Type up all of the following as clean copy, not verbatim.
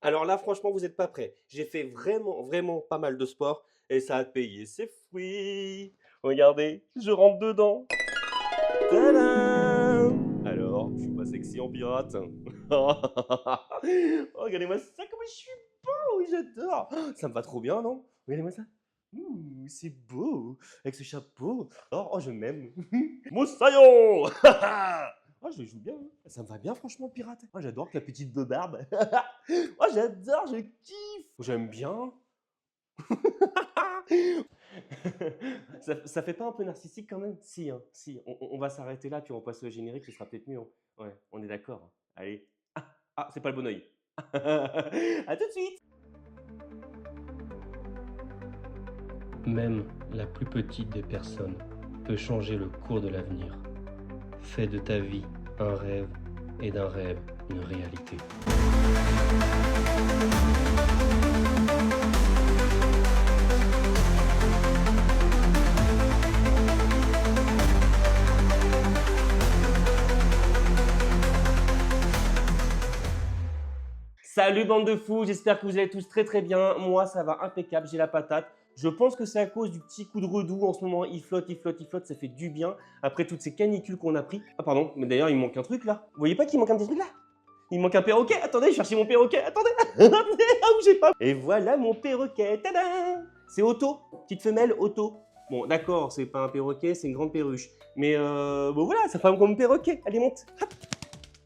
Alors là, franchement, vous n'êtes pas prêts. J'ai fait vraiment, vraiment pas mal de sport et ça a payé ses fruits. Regardez, je rentre dedans. Tadam! Alors, je suis pas sexy en pirate. Regardez-moi ça, comment je suis beau, j'adore. Ça me va trop bien, non? Regardez-moi ça. C'est beau, avec ce chapeau. Oh, je m'aime. Moussaillon! Oh, je joue bien, hein. Ça me va bien, franchement, pirate. Oh, j'adore avec la petite barbe. Oh, j'adore, je kiffe. J'aime bien. Ça fait pas un peu narcissique quand même? Si, hein, si. On va s'arrêter là, puis on passe au générique, ce sera peut-être mieux, hein. Ouais, on est d'accord. Allez. C'est pas le bon oeil. À tout de suite. Même la plus petite des personnes peut changer le cours de l'avenir. Fais de ta vie un rêve et d'un rêve une réalité. Salut bande de fous, j'espère que vous allez tous très très bien. Moi ça va impeccable, j'ai la patate. Je pense que c'est à cause du petit coup de redoux en ce moment. Il flotte, ça fait du bien après toutes ces canicules qu'on a pris. Ah pardon, mais d'ailleurs il manque un truc là. Vous voyez pas qu'il manque un petit truc là? Il manque un perroquet. Attendez, je cherche mon perroquet. Attendez, bougez pas. Et voilà mon perroquet. Tada! C'est Otto, petite femelle Otto. Bon d'accord, c'est pas un perroquet, c'est une grande perruche. Mais bon voilà, ça fait comme perroquet. Allez monte. Hop.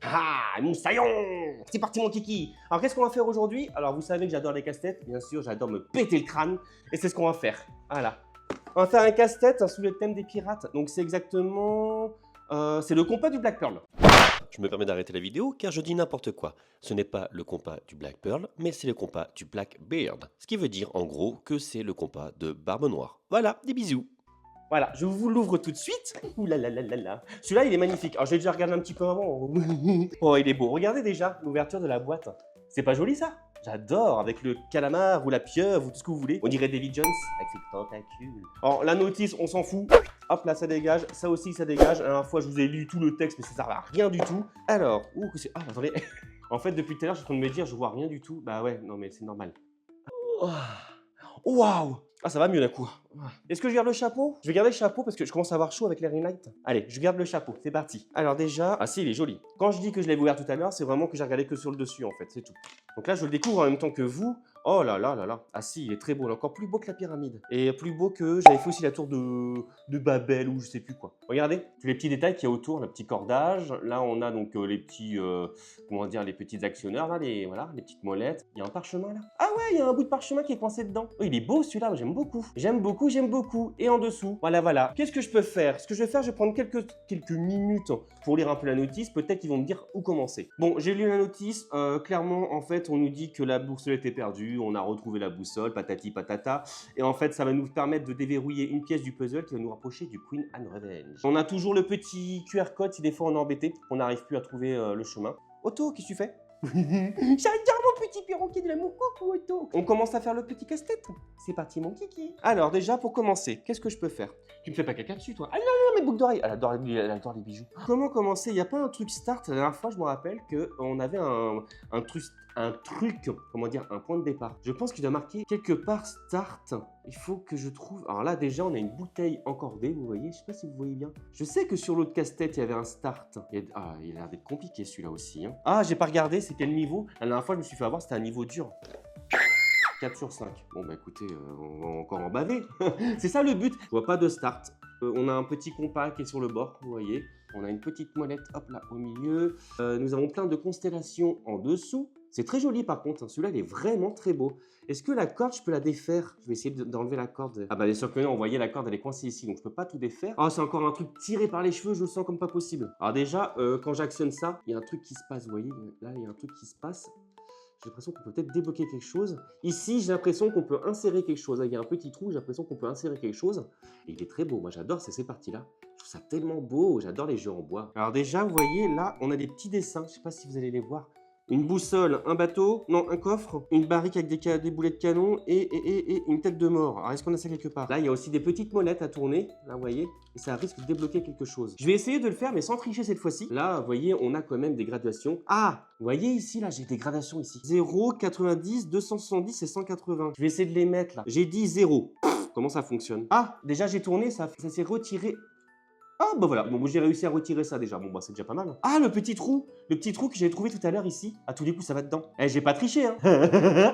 Ah, moussaillon! C'est parti mon kiki. Alors qu'est-ce qu'on va faire aujourd'hui? Alors vous savez que j'adore les casse-têtes, bien sûr, j'adore me péter le crâne. Et c'est ce qu'on va faire. Voilà. On va faire un casse-tête sous le thème des pirates. Donc c'est exactement... c'est le compas du Black Pearl. Je me permets d'arrêter la vidéo car je dis n'importe quoi. Ce n'est pas le compas du Black Pearl, mais c'est le compas du Black Beard. Ce qui veut dire en gros que c'est le compas de Barbe Noire. Voilà, des bisous. Voilà, je vous l'ouvre tout de suite. Ouh là là là là là. Celui-là, il est magnifique. Alors, j'ai déjà regardé un petit peu avant. Oh, il est beau. Regardez déjà l'ouverture de la boîte. C'est pas joli, ça? J'adore, avec le calamar ou la pieuvre ou tout ce que vous voulez. On dirait Davy Jones avec ses tentacules. Alors, la notice, on s'en fout. Hop là, ça dégage. Ça aussi, ça dégage. La dernière fois, je vous ai lu tout le texte, mais ça sert à rien du tout. Alors, que c'est... Ah, attendez. En fait, depuis tout à l'heure, je suis en train de me dire, je vois rien du tout. Bah ouais, non, mais c'est normal. Waouh! Ah, ça va mieux d'un coup. Est-ce que je garde le chapeau? Je vais garder le chapeau parce que je commence à avoir chaud avec les ring light. Allez, je garde le chapeau, c'est parti. Alors déjà, ah si, il est joli. Quand je dis que je l'ai ouvert tout à l'heure, c'est vraiment que j'ai regardé que sur le dessus en fait, c'est tout. Donc là, je le découvre en même temps que vous. Oh là là là là. Ah si, il est très beau, il est encore plus beau que la pyramide. Et plus beau que j'avais fait aussi la tour de Babel ou je sais plus quoi. Regardez, tous les petits détails qu'il y a autour, le petit cordage. Là, on a donc les petits, comment dire, les petits actionneurs, là, voilà, les petites molettes. Il y a un parchemin là. Ah ouais, il y a un bout de parchemin qui est coincé dedans. Oh, il est beau celui-là, j'aime beaucoup. J'aime beaucoup, j'aime beaucoup. Et en dessous, voilà, voilà. Qu'est-ce que je peux faire? Ce que je vais faire, je vais prendre quelques minutes pour lire un peu la notice. Peut-être qu'ils vont me dire où commencer. Bon, j'ai lu la notice. Clairement, en fait, on nous dit que la boussole était perdue. On a retrouvé la boussole, patati patata. Et en fait, ça va nous permettre de déverrouiller une pièce du puzzle qui va nous rapprocher du Queen Anne Revenge. On a toujours le petit QR code si des fois on est embêté. On n'arrive plus à trouver le chemin. Otto, qu'est-ce que tu fais? J'adore mon petit perroquet de l'amour, coucou Otto. On commence à faire le petit casse-tête. C'est parti mon kiki. Alors déjà pour commencer, qu'est-ce que je peux faire? Tu me fais pas caca dessus toi? Ah non, non, mes boucles d'oreilles. Elle adore les bijoux. Comment commencer? Il n'y a pas un truc start? La dernière fois je me rappelle qu'on avait un truc, comment dire, un point de départ. Je pense qu'il doit marquer quelque part start. Il faut que je trouve... Alors là déjà on a une bouteille encordée, vous voyez, je sais pas si vous voyez bien. Je sais que sur l'autre casse-tête il y avait un start. Ah, il a l'air d'être compliqué celui-là aussi, hein. Ah, j'ai pas regardé, c'est quel niveau? La dernière fois je me suis fait avoir, c'était un niveau dur. 4 sur 5. Bon bah écoutez, on va encore en baver. C'est ça le but. Je vois pas de start. On a un petit compas qui est sur le bord, vous voyez. On a une petite molette, hop là, au milieu. Nous avons plein de constellations en dessous. C'est très joli par contre, hein. Celui-là il est vraiment très beau. Est-ce que la corde, je peux la défaire? Je vais essayer d'enlever la corde. Ah bah bien sûr que non, vous voyez la corde elle est coincée ici, donc je peux pas tout défaire. Ah, c'est encore un truc tiré par les cheveux, je le sens comme pas possible. Alors déjà, quand j'actionne ça, il y a un truc qui se passe, vous voyez. Là, il y a un truc qui se passe. J'ai l'impression qu'on peut peut-être débloquer quelque chose. Ici, j'ai l'impression qu'on peut insérer quelque chose. Il y a un petit trou, j'ai l'impression qu'on peut insérer quelque chose. Et il est très beau, moi j'adore ces parties-là. Je trouve ça tellement beau, j'adore les jeux en bois. Alors déjà, vous voyez, là, on a des petits dessins. Je sais pas si vous allez les voir. une boussole, un bateau, non, un coffre, une barrique avec des boulets de canon et une tête de mort. Alors, est-ce qu'on a ça quelque part? Là, il y a aussi des petites monettes à tourner, là, vous voyez, et ça risque de débloquer quelque chose. Je vais essayer de le faire, mais sans tricher cette fois-ci. Là, vous voyez, on a quand même des gradations. Ah, vous voyez ici, là, j'ai des gradations ici. 0, 90, 270 et 180. Je vais essayer de les mettre, là. J'ai dit 0. Comment ça fonctionne? Ah, déjà, j'ai tourné, ça s'est retiré. Ah bah voilà, bon j'ai réussi à retirer ça déjà, bon bah c'est déjà pas mal. Hein. Ah le petit trou que j'avais trouvé tout à l'heure ici. À tous les coups ça va dedans. Eh j'ai pas triché hein.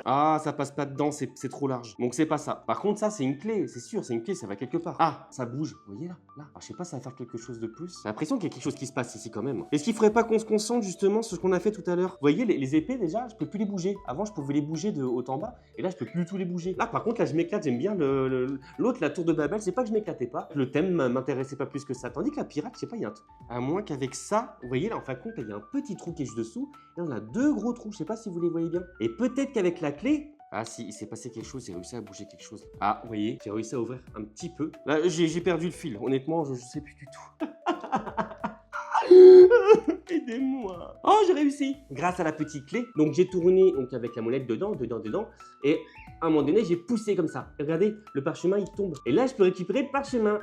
Ah ça passe pas dedans, c'est trop large. Donc c'est pas ça. Par contre ça c'est une clé, c'est sûr, c'est une clé, ça va quelque part. Ah ça bouge, vous voyez là. Alors je sais pas ça va faire quelque chose de plus. J'ai l'impression qu'il y a quelque chose qui se passe ici quand même. Est-ce qu'il faudrait pas qu'on se concentre justement sur ce qu'on a fait tout à l'heure? Vous voyez les épées déjà, je peux plus les bouger. Avant je pouvais les bouger de haut en bas et là je peux plus du tout les bouger. Là par contre là je m'éclate, j'aime bien l'autre, la tour de Babel, c'est pas que je m'éclatais pas. Le thème m'intéressait pas plus que ça. Tandis que la pirate, je sais pas, il y a un truc. À moins qu'avec ça, vous voyez là, en fin de compte, il y a un petit trou qui est juste dessous. Et on a deux gros trous, je sais pas si vous les voyez bien. Et peut-être qu'avec la clé. Ah si, il s'est passé quelque chose, j'ai réussi à bouger quelque chose. Ah, vous voyez, j'ai réussi à ouvrir un petit peu. Là, j'ai perdu le fil, honnêtement, je sais plus du tout. Aidez-moi. Oh, j'ai réussi. Grâce à la petite clé. Donc, j'ai tourné donc, avec la molette dedans. Et à un moment donné, j'ai poussé comme ça. Et regardez, le parchemin, il tombe. Et là, je peux récupérer le parchemin.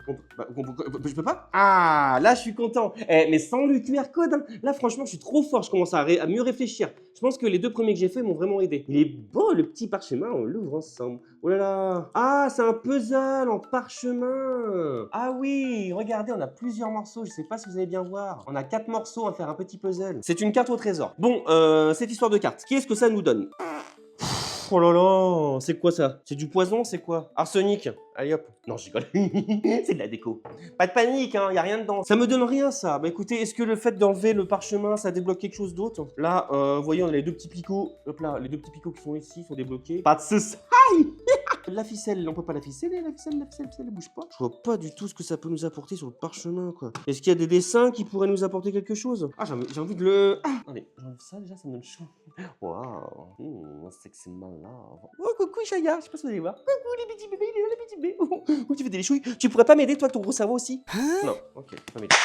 Je peux pas? Ah, là, je suis content. Mais sans le QR code. Hein. Là, franchement, je suis trop fort. Je commence à mieux réfléchir. Je pense que les deux premiers que j'ai faits m'ont vraiment aidé. Il est beau, le petit parchemin. On l'ouvre ensemble. Oh là là. Ah, c'est un puzzle en parchemin. Ah oui, regardez, on a plusieurs morceaux. Je sais pas si vous allez bien voir. On a 4 morceaux à faire un petit puzzle. C'est une carte au trésor. Bon, cette histoire de carte, qu'est-ce que ça nous donne? Oh là là, c'est quoi ça? C'est du poison, c'est quoi? Arsenic. Allez hop. Non, je rigole. C'est de la déco. Pas de panique, hein, y a rien dedans. Ça me donne rien, ça. Bah écoutez, est-ce que le fait d'enlever le parchemin, ça débloque quelque chose d'autre? Là, vous voyez, on a les deux petits picots. Hop là, les deux petits picots qui sont ici sont débloqués. Pas de soucis. La ficelle, on peut pas la ficeller, la ficelle, elle bouge pas. Je vois pas du tout ce que ça peut nous apporter sur le parchemin, quoi. Est-ce qu'il y a des dessins qui pourraient nous apporter quelque chose? Ah, j'ai envie de le... Ah, allez, j'enlève ça, déjà, ça me donne chaud. Waouh, sexy malin. Oh, coucou, Chaya, je sais pas si vous allez voir. Coucou, les petits bébés, les petits bébés. Oh, tu fais des chouilles. Tu pourrais pas m'aider, toi, avec ton gros cerveau aussi? Non, ok, pas m'aider.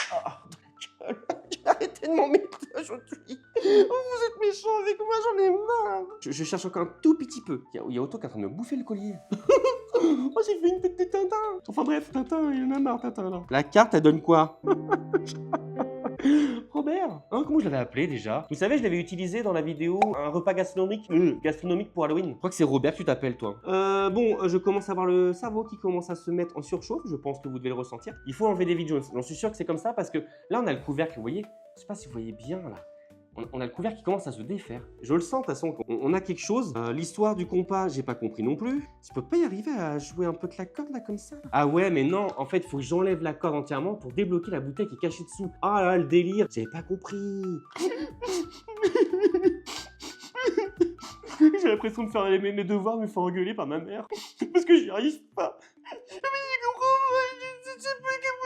Arrêtez de m'en mettre aujourd'hui. Oh, vous êtes méchants avec moi, j'en ai marre. Je cherche encore un tout petit peu. Il y a Otto qui est en train de me bouffer le collier. Oh, j'ai fait une tête de Tintin. Enfin bref, Tintin, il en a marre, Tintin, là. La carte, elle donne quoi? Robert, hein, comment je l'avais appelé déjà? Vous savez, je l'avais utilisé dans la vidéo un repas gastronomique pour Halloween. Je crois que c'est Robert que tu t'appelles, toi. Bon, je commence à avoir le cerveau qui commence à se mettre en surchauffe. Je pense que vous devez le ressentir. Il faut enlever Davy Jones. J'en suis sûr que c'est comme ça parce que là, on a le couvercle, vous voyez? Je sais pas si vous voyez bien, là. On a le couvercle qui commence à se défaire. Je le sens, de toute façon, on a quelque chose. L'histoire du compas, j'ai pas compris non plus. Je peux pas y arriver à jouer un peu de la corde, là, comme ça. Ah ouais, mais non, en fait, il faut que j'enlève la corde entièrement pour débloquer la bouteille qui est cachée dessous. Ah là, le délire, j'avais pas compris. J'ai l'impression de faire mes devoirs, me faire engueuler par ma mère. Parce que j'y arrive pas. Mais je comprends pas, je sais pas comment.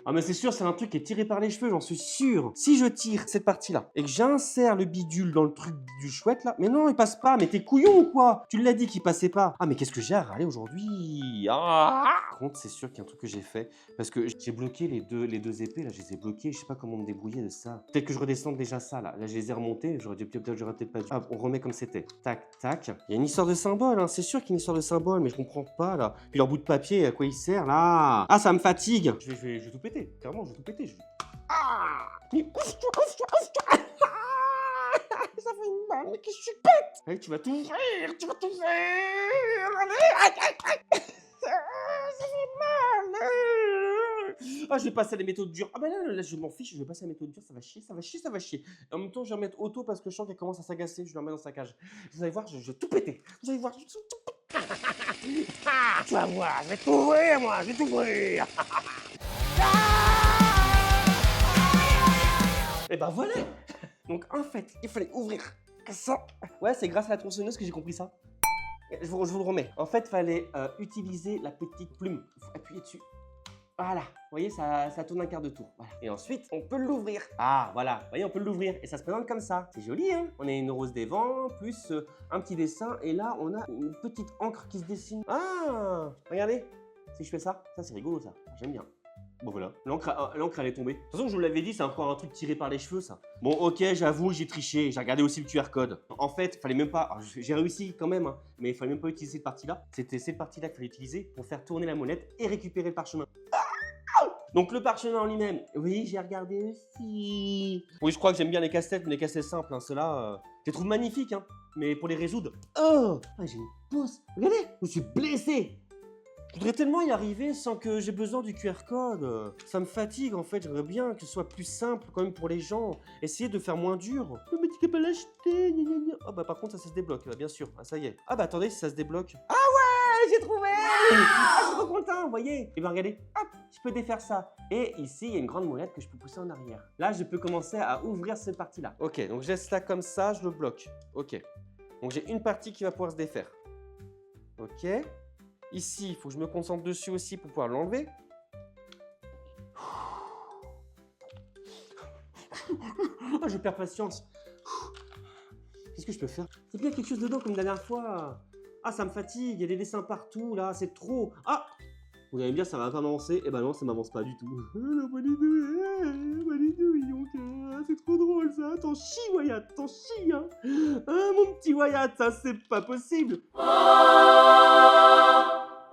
Ah mais c'est sûr, c'est un truc qui est tiré par les cheveux, j'en suis sûr. Si je tire cette partie-là et que j'insère le bidule dans le truc du chouette là, mais non, il passe pas, mais t'es couillon ou quoi? Tu l'as dit qu'il passait pas. Ah mais qu'est-ce que j'ai à râler aujourd'hui? Par contre, c'est sûr qu'il y a un truc que j'ai fait parce que j'ai bloqué les deux épées là, je les ai bloquées, je sais pas comment me débrouiller de ça. Peut-être que je redescende déjà ça là. Là, je les ai remontées, j'aurais peut-être pas dû. Ah, on remet comme c'était. Tac, tac. Il y a une histoire de symbole, hein. C'est sûr qu'il y a une histoire de symbole, mais je comprends pas là. Puis leur bout de papier, à quoi il sert là? Ah, ça me fatigue. Je vais tout péter. Clairement, je vais tout péter. Ah! Mais ça fait mal, mais qu'est-ce que tu pètes? Allez, tu vas tout faire, tu vas tout faire. Allez, ça fait mal. Ah, je vais passer à la méthode dure. Ah bah là, je m'en fiche, je vais passer à la méthode dure, ça va chier, ça va chier, ça va chier. Et en même temps, je vais remettre Otto parce que je sens qu'elle commence à s'agacer, je le remets dans sa cage. Vous allez voir, je vais tout péter. Vous allez voir, je vais tout péter. Tu vas voir, je vais tout ouvrir, moi, je vais tout ouvrir. Et ben voilà. Donc en fait, il fallait ouvrir ça. Ouais, c'est grâce à la tronçonneuse que j'ai compris ça. Je vous le remets. En fait, il fallait utiliser la petite plume. Il faut appuyer dessus. Voilà. Vous voyez, ça tourne un quart de tour. Voilà. Et ensuite, on peut l'ouvrir. Ah, voilà. Vous voyez, on peut l'ouvrir. Et ça se présente comme ça. C'est joli, hein? On a une rose des vents, plus un petit dessin. Et là, on a une petite encre qui se dessine. Ah, regardez. Si je fais ça, ça c'est rigolo, ça. J'aime bien. Bon voilà, l'encre elle est tombée. De toute façon, je vous l'avais dit, c'est encore un truc tiré par les cheveux, ça. Bon, ok, j'avoue, j'ai triché. J'ai regardé aussi le QR code. En fait, fallait même pas. Alors, j'ai réussi quand même, hein, mais il fallait même pas utiliser cette partie-là. C'était cette partie-là qu'il fallait utiliser pour faire tourner la molette et récupérer le parchemin. Donc le parchemin en lui-même, oui, j'ai regardé aussi. Oui, je crois que j'aime bien les casse-têtes, mais les casse-têtes simples, hein, ceux-là, je les trouve magnifiques, hein. Mais pour les résoudre, oh, j'ai une pousse. Regardez, je me suis blessé. Je voudrais tellement y arriver sans que j'ai besoin du QR code. Ça me fatigue en fait, j'aimerais bien que ce soit plus simple quand même pour les gens. Essayer de faire moins dur. Le médicament pas l'acheter, gna gna gna. Oh bah par contre ça se débloque, bien sûr. Ah ça y est. Ah bah attendez, si ça se débloque. Ah ouais, j'ai trouvé. Ah, je suis trop content, vous voyez. Et ben regardez, hop, je peux défaire ça. Et ici, il y a une grande molette que je peux pousser en arrière. Là, je peux commencer à ouvrir cette partie-là. Ok, donc je laisse ça comme ça, je le bloque. Ok. Donc j'ai une partie qui va pouvoir se défaire. Ok. Ici, il faut que je me concentre dessus aussi pour pouvoir l'enlever. Oh, je perds patience. Qu'est-ce que je peux faire? C'est bien quelque chose dedans comme la dernière fois. Ah, ça me fatigue, il y a des dessins partout, là, c'est trop. Ah, vous allez me dire, ça va pas m'avancer. Eh ben non, ça m'avance pas du tout. C'est trop drôle, ça. T'en chies, Wyatt, t'en chies, hein. Ah, mon petit Wyatt, ça, c'est pas possible.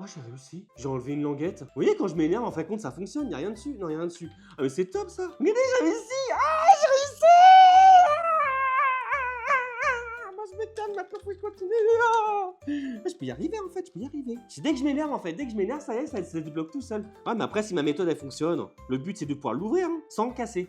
Oh, j'ai réussi. J'ai enlevé une languette. Vous voyez, quand je m'énerve, en fin de compte, ça fonctionne. Il n'y a rien dessus. Non, il n'y a rien dessus. Ah, mais c'est top, ça. Regardez, j'ai réussi. Ah, j'ai réussi. Ah, moi, je me calme. Maintenant, faut que je continue. Ah, je peux y arriver, en fait. Je peux y arriver. C'est dès que je m'énerve, en fait. Dès que je m'énerve, ça y est, ça se débloque tout seul. Ah, mais après, si ma méthode, elle fonctionne, le but, c'est de pouvoir l'ouvrir, hein, sans le casser.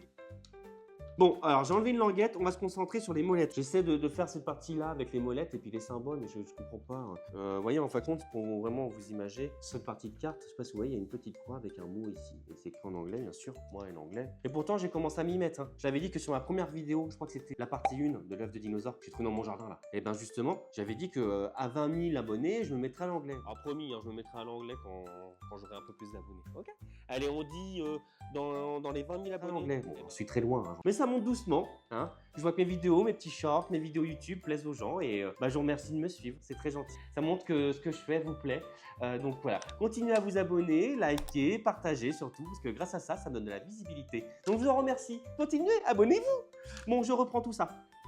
Bon, alors j'ai enlevé une languette, on va se concentrer sur les molettes. J'essaie de faire cette partie-là avec les molettes et puis les symboles, mais je comprends pas. Vous voyez, en fin de compte, pour vraiment vous imager, cette partie de carte, je sais pas si vous voyez, il y a une petite croix avec un mot ici. Et c'est écrit en anglais, bien sûr, moi en anglais. Et pourtant, j'ai commencé à m'y mettre. Hein. J'avais dit que sur ma première vidéo, je crois que c'était la partie 1 de l'œuf de dinosaure que j'ai trouvé dans mon jardin là. Et ben justement, j'avais dit que à 20 000 abonnés, je me mettrais à l'anglais. Alors promis, hein, je me mettrai à l'anglais quand j'aurai un peu plus d'abonnés. Ok. Allez, on dit dans les 20 000 abonnés. Anglais. Bon, je suis très loin. Hein. Mais ça monte doucement. Hein. Je vois que mes vidéos, mes petits shorts, mes vidéos YouTube plaisent aux gens et je vous remercie de me suivre, c'est très gentil. Ça montre que ce que je fais vous plaît. Donc voilà, continuez à vous abonner, liker, partager surtout, parce que grâce à ça, ça donne de la visibilité. Donc je vous en remercie. Continuez, abonnez-vous. Bon, je reprends tout ça.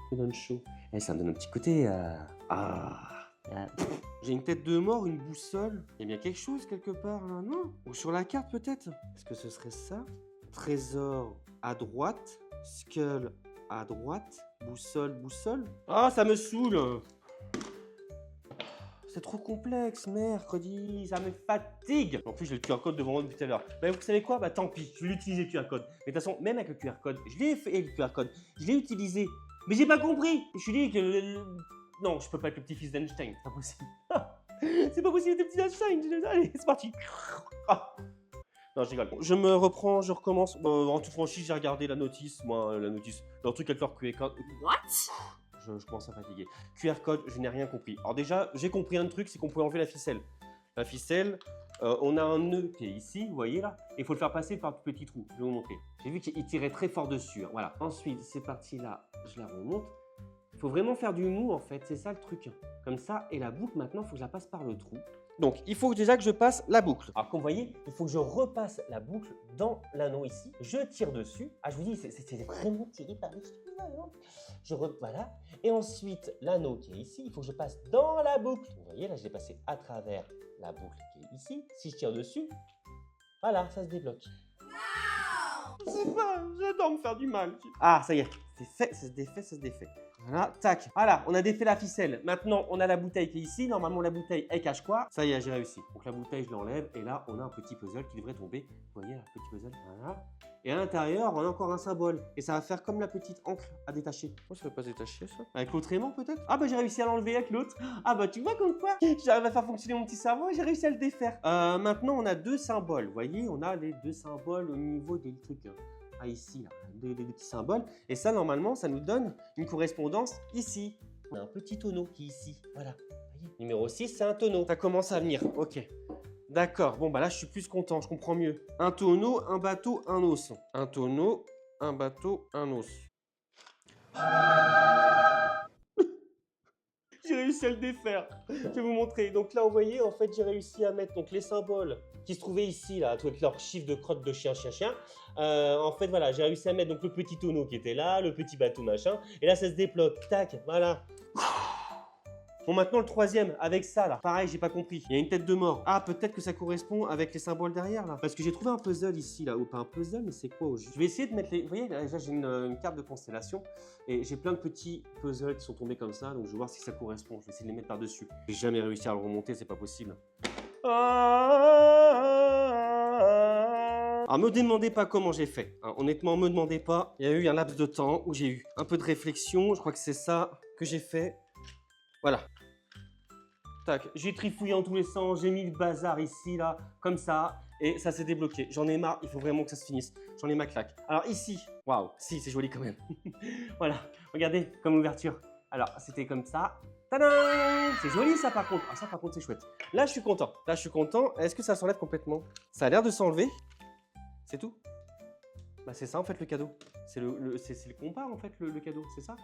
Ça donne chaud. Et ça me donne un petit côté... J'ai une tête de mort, une boussole. Il y a bien quelque chose quelque part là, non? Ou sur la carte peut-être? Est-ce que ce serait ça? Trésor à droite, skull à droite, boussole, boussole. Ah, ça me saoule. C'est trop complexe, mercredi, ça me fatigue. En plus, j'ai le QR code devant moi depuis tout à l'heure. Bah, vous savez quoi? Bah, tant pis, je vais l'utiliser le QR code. Mais de toute façon, même avec le QR code, je l'ai fait, le QR code, je l'ai utilisé. Mais j'ai pas compris. Je suis dit que... Non, je peux pas être le petit-fils d'Einstein, c'est pas possible. C'est pas possible, le petit Einstein. Allez, c'est parti. Ah. Non, je rigole. Je me reprends, je recommence. En toute franchise, j'ai regardé la notice. Moi, la notice. Le truc avec leur QR code. What? Je commence à fatiguer. QR code, je n'ai rien compris. Alors déjà, j'ai compris un truc, c'est qu'on pouvait enlever la ficelle. La ficelle, on a un nœud qui est ici, vous voyez là. Il faut le faire passer par un petit trou. Je vais vous montrer. J'ai vu qu'il tirait très fort dessus. Hein. Voilà. Ensuite, ces parties-là, je la remonte. Il faut vraiment faire du mou en fait, c'est ça le truc. Comme ça, et la boucle maintenant, il faut que je la passe par le trou. Donc, il faut déjà que je passe la boucle. Alors, comme vous voyez, il faut que je repasse la boucle dans l'anneau ici. Je tire dessus. Ah, je vous dis, c'est vraiment tiré par les cheveux. Voilà. Et ensuite, l'anneau qui est ici, il faut que je passe dans la boucle. Vous voyez, là, je l'ai passé à travers la boucle qui est ici. Si je tire dessus, voilà, ça se débloque. Je sais pas, j'adore me faire du mal. Ah, ça y est, c'est fait, ça se défait, ça se défait. Voilà, tac. Voilà, on a défait la ficelle. Maintenant, on a la bouteille qui est ici. Normalement, la bouteille, elle cache quoi? Ça y est, j'ai réussi. Donc, la bouteille, je l'enlève. Et là, on a un petit puzzle qui devrait tomber. Vous voyez, un petit puzzle. Voilà. Et à l'intérieur, on a encore un symbole. Et ça va faire comme la petite encre à détacher. Oh, ça va pas se détacher, ça? Avec l'autre aimant, peut-être? Ah, bah, j'ai réussi à l'enlever avec l'autre. Ah, bah, tu vois comme quoi? J'arrive à faire fonctionner mon petit cerveau et j'ai réussi à le défaire. Maintenant, on a deux symboles. Vous voyez, on a les deux symboles au niveau des trucs. Ah, ici, là, des petits symboles. Et ça, normalement, ça nous donne une correspondance ici. On a un petit tonneau qui est ici. Voilà. Voyez. Numéro 6, c'est un tonneau. Ça commence à venir. Ok. D'accord. Bon, bah là, je suis plus content. Je comprends mieux. Un tonneau, un bateau, un os. Un tonneau, un bateau, un os. J'ai réussi à le défaire. Je vais vous montrer. Donc là, vous voyez, en fait, j'ai réussi à mettre donc, les symboles qui se trouvaient ici, là, avec leur chiffre de crotte de chien. En fait, voilà, j'ai réussi à mettre donc, le petit tonneau qui était là, le petit bateau, machin. Et là, ça se débloque. Tac, voilà. Bon, maintenant le troisième, avec ça là. Pareil, j'ai pas compris. Il y a une tête de mort. Ah, peut-être que ça correspond avec les symboles derrière là. Parce que j'ai trouvé un puzzle ici là. Ou pas un puzzle, mais c'est quoi au juste? Je vais essayer de mettre les. Vous voyez, là, déjà j'ai une carte de constellation. Et j'ai plein de petits puzzles qui sont tombés comme ça. Donc je vais voir si ça correspond. Je vais essayer de les mettre par-dessus. J'ai jamais réussi à le remonter, c'est pas possible. Alors, me demandez pas comment j'ai fait. Hein, honnêtement, me demandez pas. Il y a eu un laps de temps où j'ai eu un peu de réflexion. Je crois que c'est ça que j'ai fait. Voilà. Tac, j'ai trifouillé en tous les sens, j'ai mis le bazar ici, là, comme ça, et ça s'est débloqué. J'en ai marre, il faut vraiment que ça se finisse. J'en ai ma claque. Alors ici, waouh, si, c'est joli quand même. Voilà, regardez, comme ouverture. Alors, c'était comme ça. Tadam! C'est joli ça par contre. Ah ça par contre c'est chouette. Là je suis content. Là je suis content. Est-ce que ça s'enlève complètement? Ça a l'air de s'enlever. C'est tout? Bah c'est ça en fait le cadeau. C'est le compas en fait le cadeau, c'est ça?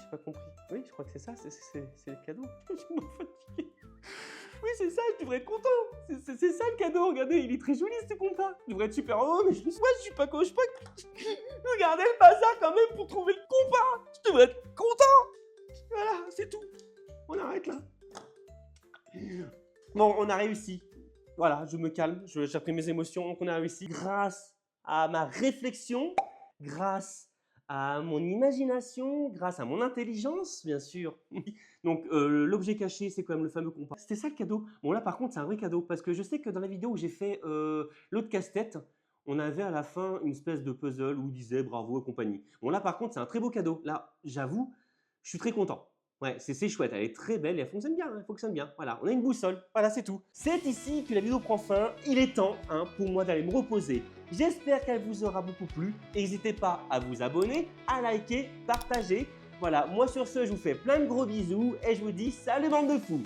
J'ai pas compris. Oui, je crois que c'est ça, c'est le cadeau. Je suis fatigué. Oui, c'est ça, je devrais être content. C'est ça le cadeau, regardez, il est très joli ce compas. Je devrais être super heureux, mais je suis pas. Regardez le bazar quand même pour trouver le compas. Je devrais être content. Voilà, c'est tout. On arrête là. Bon, on a réussi. Voilà, je me calme, j'ai repris mes émotions, donc on a réussi grâce à ma réflexion, grâce à mon imagination, grâce à mon intelligence, bien sûr. Donc, l'objet caché, c'est quand même le fameux compas. C'était ça le cadeau. Bon, là, par contre, c'est un vrai cadeau. Parce que je sais que dans la vidéo où j'ai fait l'autre casse-tête, on avait à la fin une espèce de puzzle où il disait bravo et compagnie. Bon, là, par contre, c'est un très beau cadeau. Là, j'avoue, je suis très content. Ouais, c'est chouette, elle est très belle et elle fonctionne bien, elle fonctionne bien. Voilà, on a une boussole, voilà, c'est tout. C'est ici que la vidéo prend fin, il est temps pour moi d'aller me reposer. J'espère qu'elle vous aura beaucoup plu. N'hésitez pas à vous abonner, à liker, partager. Voilà, moi sur ce, je vous fais plein de gros bisous et je vous dis salut bande de fous.